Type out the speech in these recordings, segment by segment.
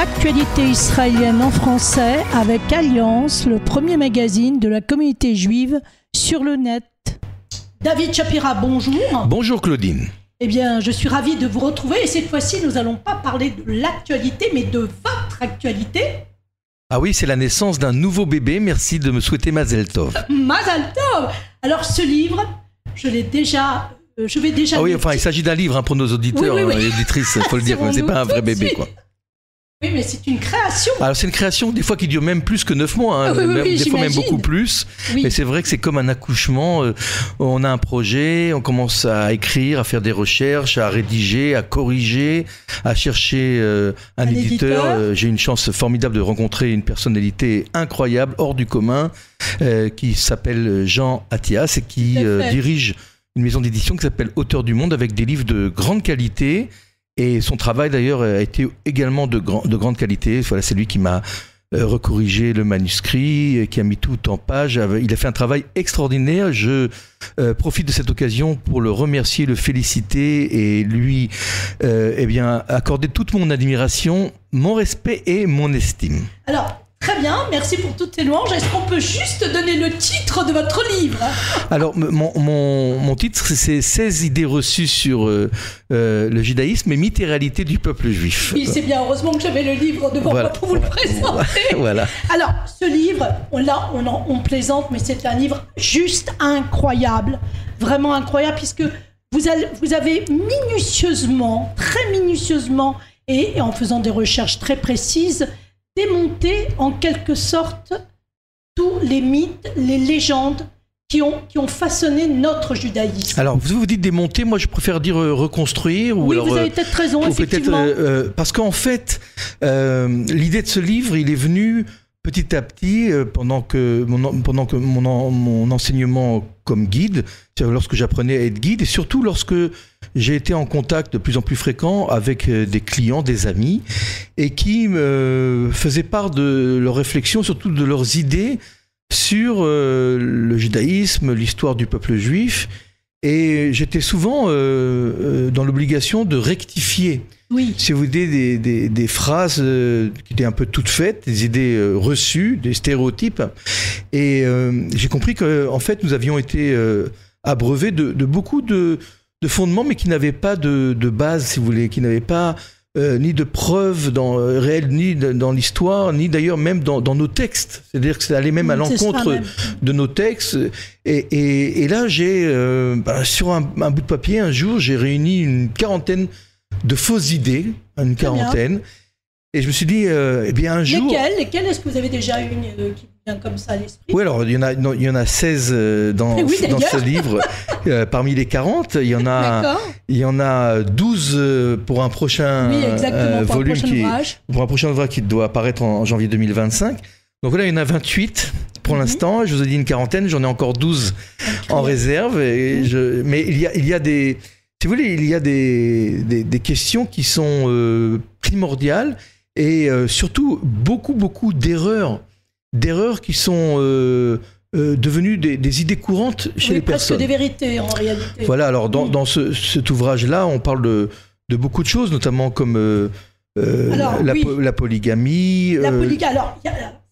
L'actualité israélienne en français avec Alliance, le premier magazine de la communauté juive sur le net. David Shapira, bonjour. Bonjour Claudine. Eh bien, je suis ravie de vous retrouver et cette fois-ci, nous n'allons pas parler de l'actualité, mais de votre actualité. Ah oui, c'est la naissance d'un nouveau bébé. Merci de me souhaiter Mazel Tov. Mazel Tov. Alors, ce livre, je vais déjà... Ah oui, enfin, il s'agit d'un livre pour nos auditeurs et auditrices, il faut le dire, c'est pas un vrai bébé, quoi. Oui, mais c'est une création. Alors, c'est une création, des fois, qui dure même plus que 9 mois, hein, des fois même beaucoup plus. Oui. Mais c'est vrai que c'est comme un accouchement. On a un projet, on commence à écrire, à faire des recherches, à rédiger, à corriger, à chercher un éditeur. J'ai une chance formidable de rencontrer une personnalité incroyable, hors du commun, qui s'appelle Jean Attias et qui dirige une maison d'édition qui s'appelle Auteurs du Monde, avec des livres de grande qualité. Et son travail d'ailleurs a été également de grande qualité. Voilà, c'est lui qui m'a recorrigé le manuscrit, qui a mis tout en page. Il a fait un travail extraordinaire. Je profite de cette occasion pour le remercier, le féliciter et lui accorder toute mon admiration, mon respect et mon estime. Alors, très bien, merci pour toutes ces louanges. Est-ce qu'on peut juste donner le titre de votre livre ? Alors, mon titre, c'est 16 idées reçues sur le judaïsme et mythes et réalités du peuple juif. Oui, c'est bien, heureusement que j'avais le livre devant moi pour vous le présenter. Voilà. Alors, ce livre, on plaisante, mais c'est un livre juste incroyable, vraiment incroyable, puisque vous avez minutieusement, très minutieusement, et en faisant des recherches très précises, démonter en quelque sorte tous les mythes, les légendes qui ont façonné notre judaïsme. Alors, vous dites démonter, moi je préfère dire reconstruire. Oui, vous avez peut-être raison, effectivement. Parce qu'en fait, l'idée de ce livre, il est venu petit à petit, pendant que mon enseignement comme guide, lorsque j'apprenais à être guide, et surtout lorsque j'ai été en contact de plus en plus fréquent avec des clients, des amis, et qui me faisaient part de leurs réflexions, surtout de leurs idées sur le judaïsme, l'histoire du peuple juif, et j'étais souvent dans l'obligation de rectifier. Oui. Si vous voulez, des phrases qui étaient un peu toutes faites, des idées reçues, des stéréotypes. Et j'ai compris qu'en fait, nous avions été abreuvés de beaucoup de fondements, mais qui n'avaient pas de base, si vous voulez, qui n'avaient pas ni de preuves réelles, ni dans l'histoire, ni d'ailleurs même dans nos textes. C'est-à-dire que ça allait même à l'encontre de nos textes. Et là, sur un bout de papier, un jour, j'ai réuni une quarantaine de fausses idées, une quarantaine. Et je me suis dit, un jour... Lesquelles est-ce que vous avez déjà une qui vient comme ça à l'esprit ? Oui, alors il y en a 16 dans ce livre. Parmi les 40, il y en a 12 pour un prochain volume pour un prochain ouvrage qui doit apparaître en janvier 2025. Donc là, il y en a 28 pour l'instant. Je vous ai dit une quarantaine, j'en ai encore 12 en réserve. Mais il y a des... Si vous voulez, il y a des questions qui sont primordiales et surtout beaucoup d'erreurs qui sont devenues des idées courantes chez les personnes. Presque des vérités en réalité. Voilà, alors dans cet ouvrage-là, on parle de beaucoup de choses, notamment comme la polygamie. Alors,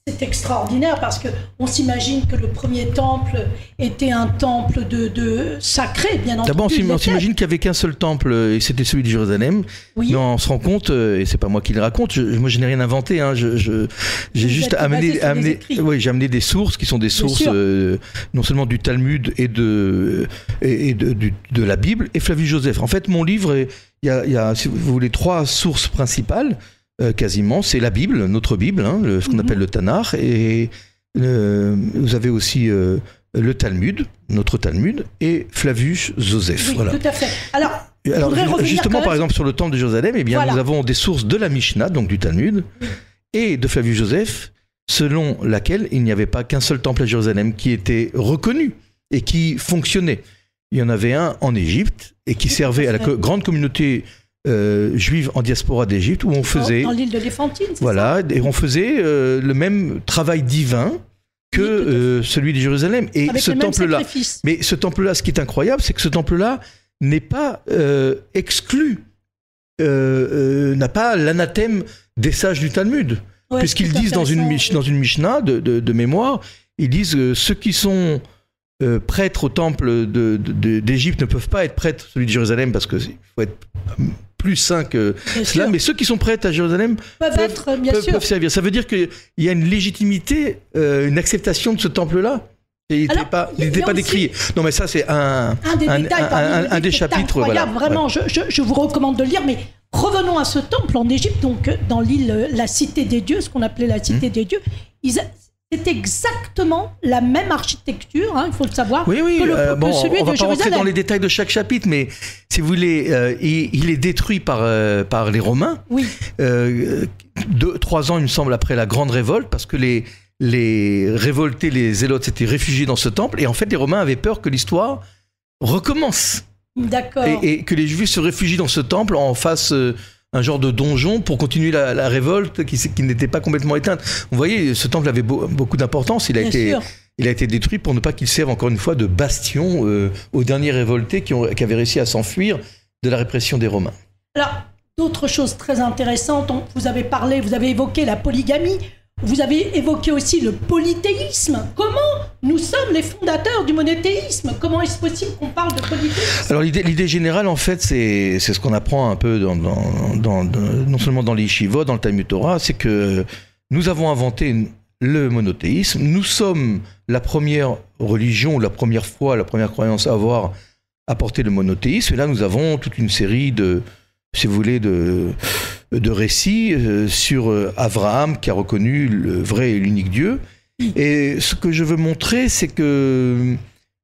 c'est extraordinaire parce qu'on s'imagine que le premier temple était un temple de sacré, bien entendu. D'abord, on s'imagine qu'il n'y avait qu'un seul temple et c'était celui de Jérusalem. Oui. Mais on se rend compte, et c'est pas moi qui le raconte, moi je n'ai rien inventé, hein, j'ai juste j'ai amené des sources qui sont des sources non seulement du Talmud et de la Bible et Flavius Joseph. En fait, mon livre, il y a, si vous voulez, 3 sources principales. Quasiment, c'est la Bible, notre Bible, hein, ce qu'on appelle le Tanakh, et vous avez aussi le Talmud, notre Talmud, et Flavius Joseph. Oui, voilà. Tout à fait. Alors justement, par exemple, sur le temple de Jérusalem, nous avons des sources de la Mishnah, donc du Talmud, et de Flavius Joseph, selon laquelle il n'y avait pas qu'un seul temple à Jérusalem qui était reconnu et qui fonctionnait. Il y en avait un en Égypte et qui servait à la grande communauté juive en diaspora d'Égypte, où on faisait... Dans l'île de l'Éphantine, c'est ça ? Et on faisait le même travail divin que celui de Jérusalem. Et avec ce temple-là... Mais ce temple-là, ce qui est incroyable, c'est que ce temple-là n'est pas exclu, n'a pas l'anathème des sages du Talmud. Ouais, puisqu'ils disent dans une Mishnah de mémoire, ils disent ceux qui sont prêtres au temple d'Égypte ne peuvent pas être prêtres celui de Jérusalem parce qu'il faut être plus saint que cela, mais ceux qui sont prêtres à Jérusalem peuvent servir. Ça veut dire qu'il y a une légitimité, une acceptation de ce temple-là. Et il n'était pas décrié. Non, mais ça, c'est un des chapitres. Voilà. Vraiment, je vous recommande de le lire, mais revenons à ce temple en Égypte, donc dans l'île, la cité des dieux, ce qu'on appelait la cité des dieux. C'est exactement la même architecture, il faut le savoir, que celui de Jérusalem. On va pas rentrer dans les détails de chaque chapitre, mais si vous voulez, il est détruit par les Romains. Oui. 3 ans, il me semble, après la grande révolte, parce que les révoltés, les zélotes s'étaient réfugiés dans ce temple, et en fait, les Romains avaient peur que l'histoire recommence. D'accord. Et que les Juifs se réfugient dans ce temple, en fassent un genre de donjon pour continuer la révolte qui n'était pas complètement éteinte. Vous voyez, ce temple avait beaucoup d'importance. Il a été détruit pour ne pas qu'il serve encore une fois de bastion aux derniers révoltés qui avaient réussi à s'enfuir de la répression des Romains. Alors, d'autres choses très intéressantes, vous avez évoqué la polygamie. Vous avez évoqué aussi le polythéisme. Comment nous sommes les fondateurs du monothéisme? Comment est-ce possible qu'on parle de polythéisme? Alors l'idée générale, en fait, c'est ce qu'on apprend un peu non seulement dans les yeshivot, dans le Talmud Torah, c'est que nous avons inventé le monothéisme. Nous sommes la première religion, la première foi, la première croyance à avoir apporté le monothéisme. Et là, nous avons toute une série si vous voulez, de récits sur Abraham qui a reconnu le vrai et l'unique Dieu. Et ce que je veux montrer, c'est que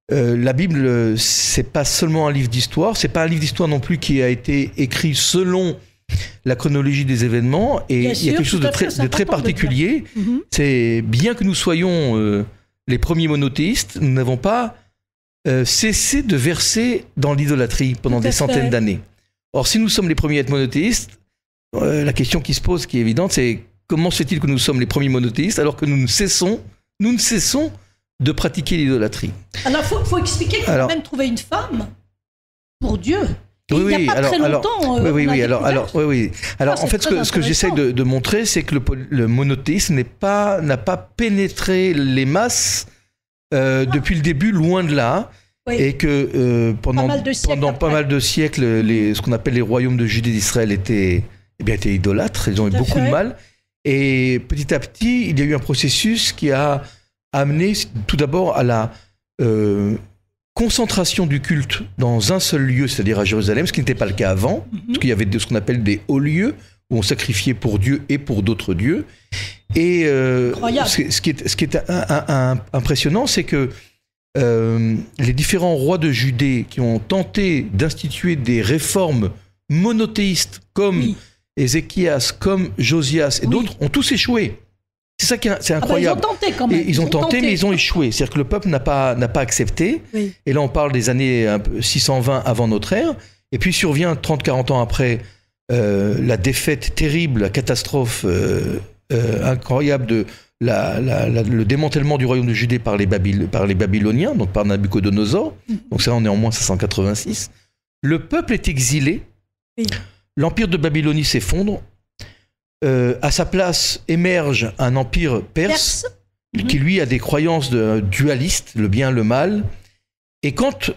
la Bible, c'est pas seulement un livre d'histoire, c'est pas un livre d'histoire non plus qui a été écrit selon la chronologie des événements. Et il y a quelque chose de très particulier. C'est bien que nous soyons les premiers monothéistes, nous n'avons pas cessé de verser dans l'idolâtrie pendant des centaines d'années. Or, si nous sommes les premiers à être monothéistes, la question qui se pose, qui est évidente, c'est comment se fait-il que nous sommes les premiers monothéistes alors que nous ne cessons de pratiquer l'idolâtrie? Alors, faut expliquer qu'il faut même trouver une femme pour Dieu. Il n'y a pas très longtemps. Alors, en fait, ce que j'essaie de montrer, c'est que le monothéisme n'a pas pénétré les masses depuis le début, loin de là. Oui. Et que pendant pas mal de siècles, ce qu'on appelle les royaumes de Judée et d'Israël étaient idolâtres, ils ont eu beaucoup de mal. Et petit à petit, il y a eu un processus qui a amené tout d'abord à la concentration du culte dans un seul lieu, c'est-à-dire à Jérusalem, ce qui n'était pas le cas avant, parce qu'il y avait ce qu'on appelle des hauts lieux, où on sacrifiait pour Dieu et pour d'autres dieux. Et ce qui est impressionnant, c'est que les différents rois de Judée qui ont tenté d'instituer des réformes monothéistes comme Ézéchias, comme Josias et d'autres ont tous échoué. C'est ça qui est incroyable. Ils ont tenté quand même. Ils ont tenté, mais ils ont échoué. C'est-à-dire que le peuple n'a pas accepté. Oui. Et là, on parle des années 620 avant notre ère. Et puis survient 30-40 ans après la défaite terrible, la catastrophe incroyable de le démantèlement du royaume de Judée par les Babyloniens, donc par Nabucodonosor. Donc ça, on est en moins 586. Le peuple est exilé. Oui. L'empire de Babylonie s'effondre. À sa place émerge un empire perse qui, lui, a des croyances dualistes, le bien, le mal. Et quand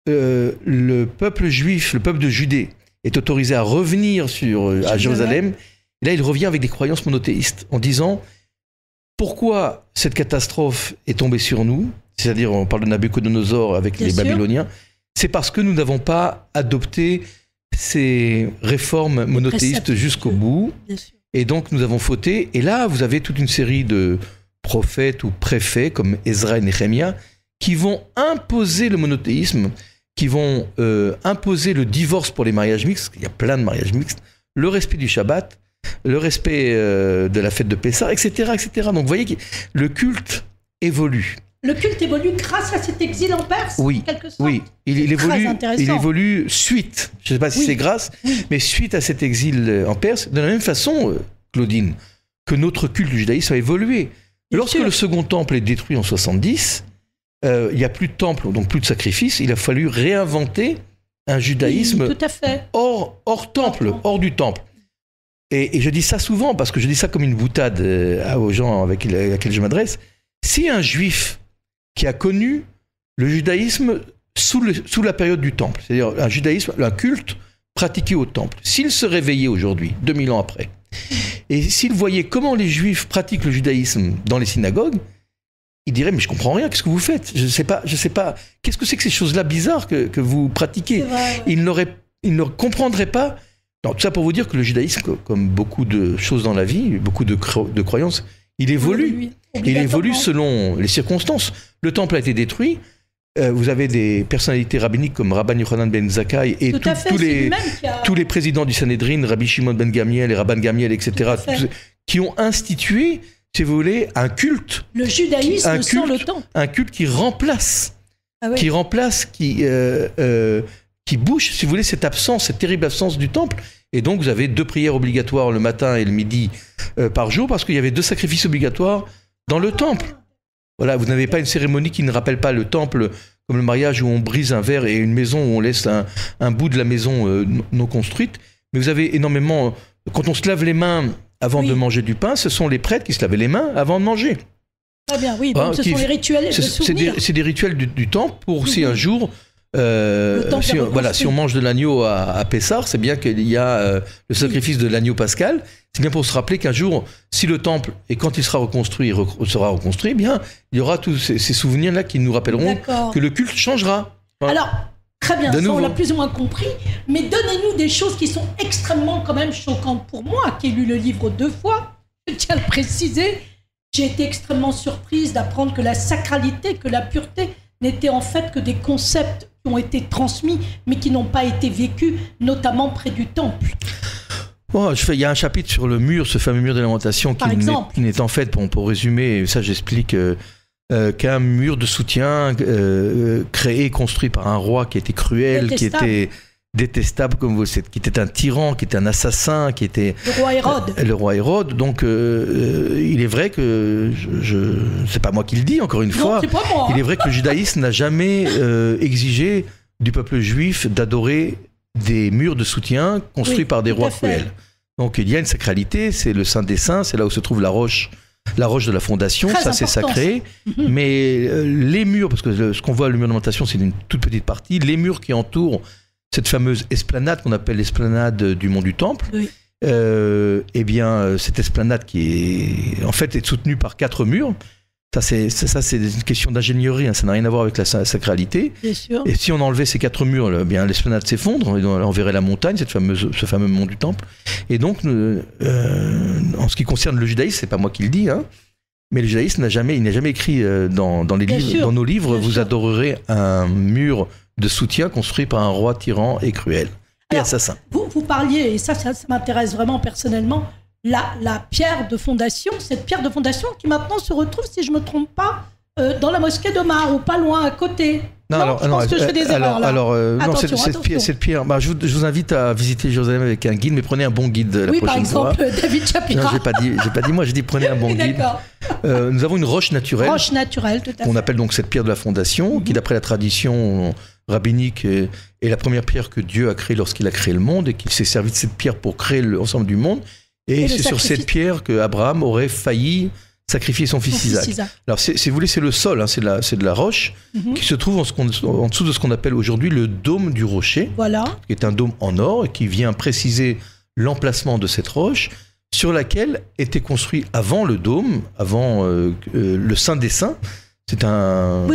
le peuple juif, le peuple de Judée, est autorisé à revenir à Jérusalem, et là, il revient avec des croyances monothéistes, en disant... Pourquoi cette catastrophe est tombée sur nous? C'est-à-dire, on parle de Nabucodonosor avec les Babyloniens. C'est parce que nous n'avons pas adopté ces réformes monothéistes jusqu'au bout. Et donc, nous avons fauté. Et là, vous avez toute une série de prophètes ou préfets, comme Ezra et Néhémia, qui vont imposer le monothéisme, qui vont imposer le divorce pour les mariages mixtes. Il y a plein de mariages mixtes. Le respect du Shabbat. Le respect de la fête de Pessah, etc., etc. Donc vous voyez que le culte évolue. Le culte évolue grâce à cet exil en Perse, en quelque sorte. Oui, il évolue suite, je ne sais pas si c'est grâce, mais suite à cet exil en Perse, de la même façon, Claudine, que notre culte du judaïsme a évolué. Lorsque le second temple est détruit en 70, il n'y a plus de temple, donc plus de sacrifice, il a fallu réinventer un judaïsme hors temple, hors du temple. et je dis ça souvent, parce que je dis ça comme une boutade aux gens avec lesquels je m'adresse. Si un juif qui a connu le judaïsme sous la période du temple, c'est-à-dire un judaïsme, un culte pratiqué au temple, s'il se réveillait aujourd'hui, 2000 ans après, et s'il voyait comment les juifs pratiquent le judaïsme dans les synagogues, il dirait, mais je comprends rien, qu'est-ce que vous faites? Je sais pas, qu'est-ce que c'est que ces choses-là bizarres que vous pratiquez? Il ne comprendrait pas. Non, tout ça pour vous dire que le judaïsme, comme beaucoup de choses dans la vie, beaucoup de croyances, il évolue. Il évolue selon les circonstances. Le temple a été détruit. Vous avez des personnalités rabbiniques comme Rabban Yochanan ben Zakkai et tous les présidents du Sanhédrin, Rabbi Shimon ben Gamiel et Rabban Gamiel, etc., qui ont institué, si vous voulez, un culte. Le judaïsme sans le temps. Un culte qui remplace, qui bouche, si vous voulez, cette terrible absence du temple. Et donc, vous avez 2 prières obligatoires le matin et le midi par jour, parce qu'il y avait 2 sacrifices obligatoires dans le temple. Voilà, vous n'avez pas une cérémonie qui ne rappelle pas le temple, comme le mariage où on brise un verre et une maison où on laisse un bout de la maison non construite. Mais vous avez énormément... Quand on se lave les mains avant de manger du pain, ce sont les prêtres qui se lavaient les mains avant de manger. Très bien, oui. Donc ce sont les rituels de souvenir. C'est des rituels du temple pour si un jour... si on mange de l'agneau à Pessah, c'est bien qu'il y a le sacrifice de l'agneau pascal. C'est bien pour se rappeler qu'un jour, si le temple, et quand il sera reconstruit, eh bien, il y aura tous ces souvenirs-là qui nous rappelleront que le culte changera. Voilà. Alors, très bien, ça on l'a plus ou moins compris, mais donnez-nous des choses qui sont extrêmement quand même choquantes pour moi, qui ai lu le livre 2 fois, je tiens à le préciser. J'ai été extrêmement surprise d'apprendre que la sacralité, que la pureté n'étaient en fait que des concepts qui ont été transmis, mais qui n'ont pas été vécus, notamment près du temple. Bon, il y a un chapitre sur le mur, ce fameux mur de lamentation, qui n'est en fait, pour résumer, ça j'explique, qu'un mur de soutien créé, construit par un roi qui était cruel, qui était détestable, comme vous le savez, qui était un tyran, qui était un assassin, qui était... Le roi Hérode. Donc, il est vrai que, c'est pas moi qui le dis, encore une fois, c'est pas moi, hein. Il est vrai que le judaïsme n'a jamais exigé du peuple juif d'adorer des murs de soutien construits par des rois cruels. Donc, il y a une sacralité, c'est le Saint des Saints, c'est là où se trouve la roche de la fondation, ça c'est sacré. Mais les murs, parce que ce qu'on voit, le mur de lamentation, c'est une toute petite partie, les murs qui entourent cette fameuse esplanade qu'on appelle l'esplanade du Mont du Temple, eh bien, cette esplanade qui est, en fait, est soutenue par 4 murs. Ça, c'est une question d'ingénierie, hein, ça n'a rien à voir avec la sacralité. Bien sûr. Et si on enlevait ces 4 murs, eh bien, l'esplanade s'effondre, on verrait la montagne, ce fameux Mont du Temple. Et donc, en ce qui concerne le judaïsme, c'est pas moi qui le dis, hein, mais le judaïsme n'a jamais écrit dans nos livres, vous adorerez un mur de soutien construit par un roi tyran et cruel et assassin. Vous parliez, et ça m'intéresse vraiment personnellement, la pierre de fondation, cette pierre de fondation qui maintenant se retrouve, si je ne me trompe pas, dans la mosquée d'Omar, ou pas loin, à côté. Cette pierre, je vous invite à visiter Jérusalem avec un guide, mais prenez un bon guide la prochaine fois. Par exemple, David Chapira. Non, j'ai pas dit moi, j'ai dit prenez un bon guide. Nous avons une roche naturelle. Roche naturelle, tout à fait. On appelle donc cette pierre de la fondation, qui d'après la tradition rabbinique est la première pierre que Dieu a créée lorsqu'il a créé le monde, et qu'il s'est servi de cette pierre pour créer l'ensemble du monde. Et c'est sur cette pierre qu'Abraham aurait failli sacrifier son fils Isaac. Alors, si vous voulez, c'est le sol, hein, c'est de la roche qui se trouve en dessous de ce qu'on appelle aujourd'hui le dôme du rocher, qui est un dôme en or et qui vient préciser l'emplacement de cette roche sur laquelle était construit avant le dôme, avant le Saint des Saints. C'est un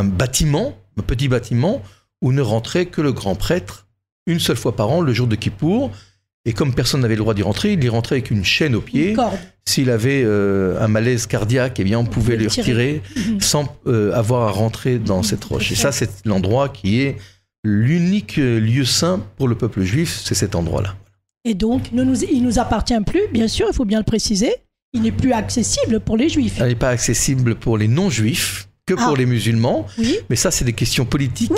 bâtiment, un petit bâtiment où ne rentrait que le grand prêtre une seule fois par an, le jour de Kippour. Et comme personne n'avait le droit d'y rentrer, il y rentrait avec une chaîne au pied. S'il avait un malaise cardiaque, eh bien, on pouvait le retirer sans avoir à rentrer dans cette roche. Et ça, c'est l'endroit qui est l'unique lieu saint pour le peuple juif, c'est cet endroit-là. Et donc, il ne nous appartient plus, bien sûr, il faut bien le préciser. Il n'est plus accessible pour les juifs. Il n'est pas accessible pour les non-juifs, que pour les musulmans. Mais ça, c'est des questions politiques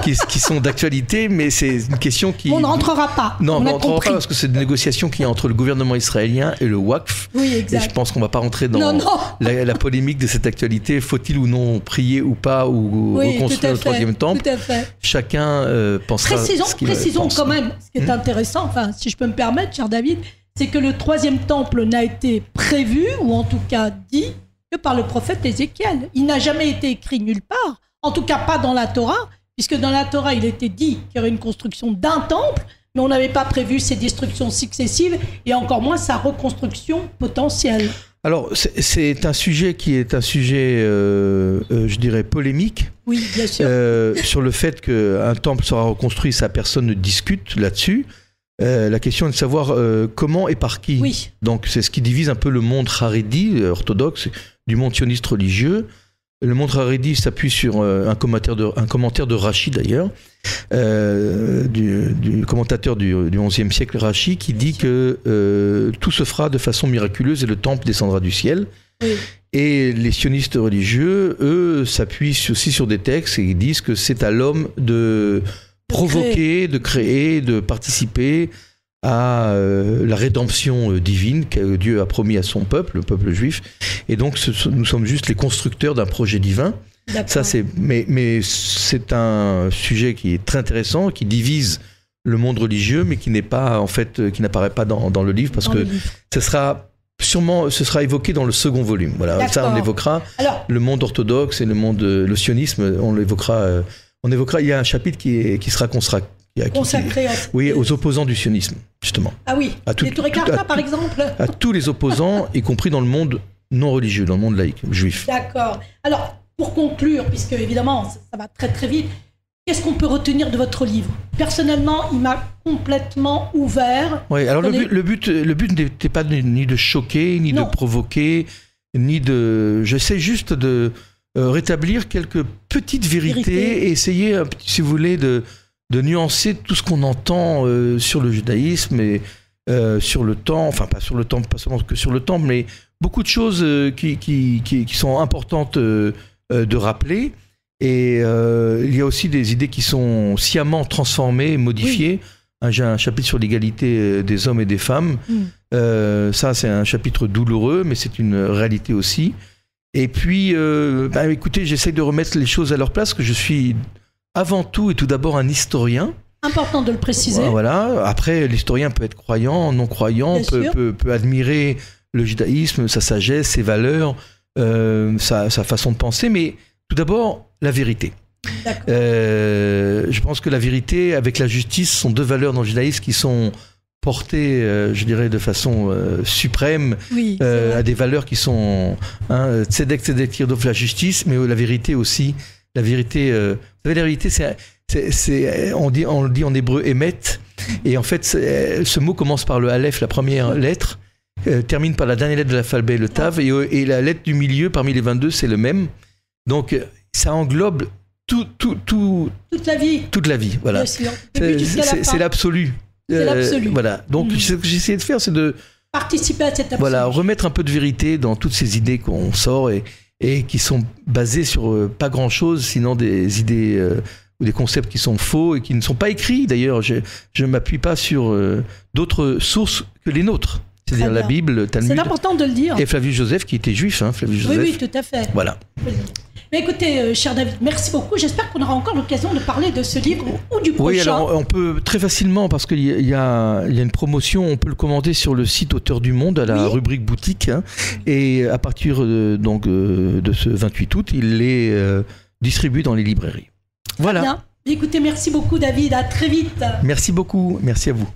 qui sont d'actualité, mais c'est une question qui... On ne rentrera pas. Non, on ne rentrera pas parce que c'est des négociations qui y a entre le gouvernement israélien et le Waqf. Et je pense qu'on ne va pas rentrer dans la polémique de cette actualité. Faut-il ou non prier ou pas, ou reconstruire le troisième temple? Tout à fait. Chacun pensera ce qu'il pense. Précisons quand même, ce qui est intéressant, enfin, si je peux me permettre, cher David, c'est que le troisième temple n'a été prévu, ou en tout cas dit, que par le prophète Ézéchiel. Il n'a jamais été écrit nulle part, en tout cas pas dans la Torah, puisque dans la Torah, il était dit qu'il y aurait une construction d'un temple, mais on n'avait pas prévu ses destructions successives, et encore moins sa reconstruction potentielle. Alors, c'est un sujet qui est un sujet, je dirais, polémique. Oui, bien sûr. Sur le fait qu'un temple sera reconstruit, ça, personne ne discute là-dessus. La question est de savoir comment et par qui. Oui. Donc, c'est ce qui divise un peu le monde haredi, orthodoxe, du monde sioniste religieux. Le monde haredi s'appuie sur un commentaire de Rashi, d'ailleurs, du commentateur du XIe siècle, Rashi, qui dit que tout se fera de façon miraculeuse et le temple descendra du ciel. Oui. Et les sionistes religieux, eux, s'appuient aussi sur des textes et ils disent que c'est à l'homme de provoquer, de créer, de participer à la rédemption divine que Dieu a promis à son peuple, le peuple juif. Et donc, nous sommes juste les constructeurs d'un projet divin. Ça, mais c'est un sujet qui est très intéressant, qui divise le monde religieux, mais qui n'est pas, en fait, qui n'apparaît pas dans le livre, parce que ce sera évoqué dans le second volume. Voilà, ça, on évoquera le monde orthodoxe et le sionisme, on l'évoquera. Il y a un chapitre qui sera consacré aux opposants du sionisme, justement. Ah oui, les Touré Karta, par exemple. À tous les opposants, y compris dans le monde non religieux, dans le monde laïque, juif. D'accord. Alors, pour conclure, puisque évidemment, ça va très très vite, qu'est-ce qu'on peut retenir de votre livre? Personnellement, il m'a complètement ouvert. Oui, alors le but n'était pas ni de choquer, ni de provoquer, ni de... J'essaie juste de rétablir quelques petites vérités et essayer, si vous voulez, de nuancer tout ce qu'on entend sur le judaïsme et sur le temps, enfin pas sur le temps, pas seulement que sur le temps, mais beaucoup de choses qui sont importantes de rappeler. Et il y a aussi des idées qui sont sciemment transformées, modifiées. Oui. J'ai un chapitre sur l'égalité des hommes et des femmes. Ça, c'est un chapitre douloureux, mais c'est une réalité aussi. Et puis, écoutez, j'essaie de remettre les choses à leur place, que je suis avant tout et tout d'abord un historien. Important de le préciser. Voilà. Après, l'historien peut être croyant, non croyant, peut admirer le judaïsme, sa sagesse, ses valeurs, sa façon de penser, mais tout d'abord, la vérité. Je pense que la vérité avec la justice sont deux valeurs dans le judaïsme qui sont portées, je dirais, de façon suprême, à des valeurs qui sont tzedek, tzedek, tirdof, la justice, mais la vérité aussi. La vérité, vous savez, la vérité, on le dit en hébreu émet, et en fait, ce mot commence par le aleph, la première lettre, termine par la dernière lettre de l'alphabet, le tav, et la lettre du milieu, parmi les 22, c'est le même. Donc, ça englobe toute la vie. Toute la vie, voilà. C'est l'absolu. C'est l'absolu. Voilà. Donc, ce que j'essaie de faire, c'est de participer à cet absolu. Voilà, remettre un peu de vérité dans toutes ces idées qu'on sort et qui sont basées sur pas grand-chose, sinon des idées ou des concepts qui sont faux et qui ne sont pas écrits. D'ailleurs, je ne m'appuie pas sur d'autres sources que les nôtres. C'est-à-dire la Bible, le Talmud. C'est important de le dire. Et Flavius Joseph, qui était juif. Flavius Joseph. Oui, tout à fait. Voilà. Mais écoutez, cher David, merci beaucoup. J'espère qu'on aura encore l'occasion de parler de ce livre ou du prochain. Oui, alors on peut très facilement, parce qu'il y a une promotion, on peut le commander sur le site Auteur du Monde, à la rubrique boutique. Et à partir de ce 28 août, il est distribué dans les librairies. Voilà. Bien. Écoutez, merci beaucoup David, à très vite. Merci beaucoup, merci à vous.